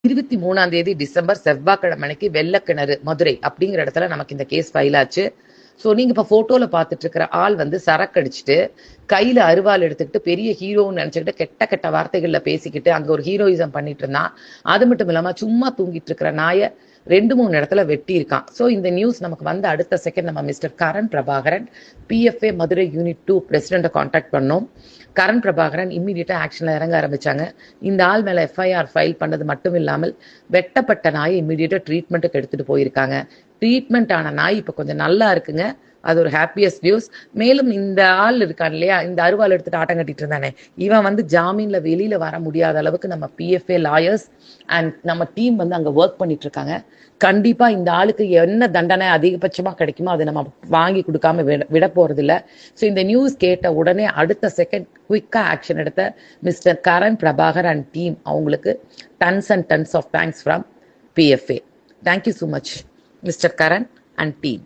23ஆம் தேதி டிசம்பர் செவ்வாய்க்கிழமை அன்னைக்கு வெள்ளக்கிணறு மதுரை அப்படிங்கிற இடத்துல நமக்கு இந்த கேஸ் ஃபைல் ஆச்சு. ஸோ நீங்க இப்ப போட்டோல பார்த்துட்டு இருக்கிற ஆள் வந்து சரக்கு அடிச்சுட்டு கையில அருவாள் எடுத்துக்கிட்டு பெரிய ஹீரோன்னு நினைச்சுக்கிட்டு கெட்ட கெட்ட வார்த்தைகள்ல பேசிக்கிட்டு அங்க ஒரு ஹீரோயிசம் பண்ணிட்டு இருந்தான். அது மட்டும் இல்லாம சும்மா தூங்கிட்டு இருக்கிற நாயை 2-3 இடத்துல வெட்டி இருக்கான். ஸோ இந்த நியூஸ் நமக்கு வந்து அடுத்த செகண்ட் நம்ம mister Karan Prabhakaran PFA Madurai unit 2 பிரசிடென்ட்டை கான்டாக்ட் பண்ணோம். கரண் பிரபாகரன் இம்மிடியட்டா ஆக்ஷன்ல இறங்க ஆரம்பிச்சாங்க. இந்த ஆள் மேல FIR ஃபைல் பண்ணது மட்டும் இல்லாமல் வெட்டப்பட்ட நாயை இம்மிடியட்டா ட்ரீட்மெண்ட்டுக்கு எடுத்துட்டு போயிருக்காங்க. ட்ரீட்மெண்ட் ஆன நாய் இப்ப கொஞ்சம் நல்லா இருக்குங்க. அது ஒரு ஹாப்பியஸ்ட் நியூஸ். மேலும் இந்த ஆள் இருக்கான் இல்லையா, இந்த அருவாள் எடுத்துட்டு ஆட்டம் கட்டிட்டு இருந்தானே, இவன் வந்து ஜாமீன்ல வெளியில வர முடியாத அளவுக்கு நம்ம PFA லாயர்ஸ் அண்ட் நம்ம டீம் வந்து அங்க ஒர்க் பண்ணிட்டு இருக்காங்க. கண்டிப்பா இந்த ஆளுக்கு என்ன தண்டனை அதிகபட்சமா கிடைக்குமோ அதை நம்ம வாங்கி கொடுக்காம விட போறது இல்ல. ஸோ இந்த நியூஸ் கேட்ட உடனே அடுத்த செகண்ட் குயிக்கா ஆக்ஷன் எடுத்த mister Karan Prabhakar and team, அவங்களுக்கு tons and tons of thanks from PFA. Thank you so much mister Karan and team.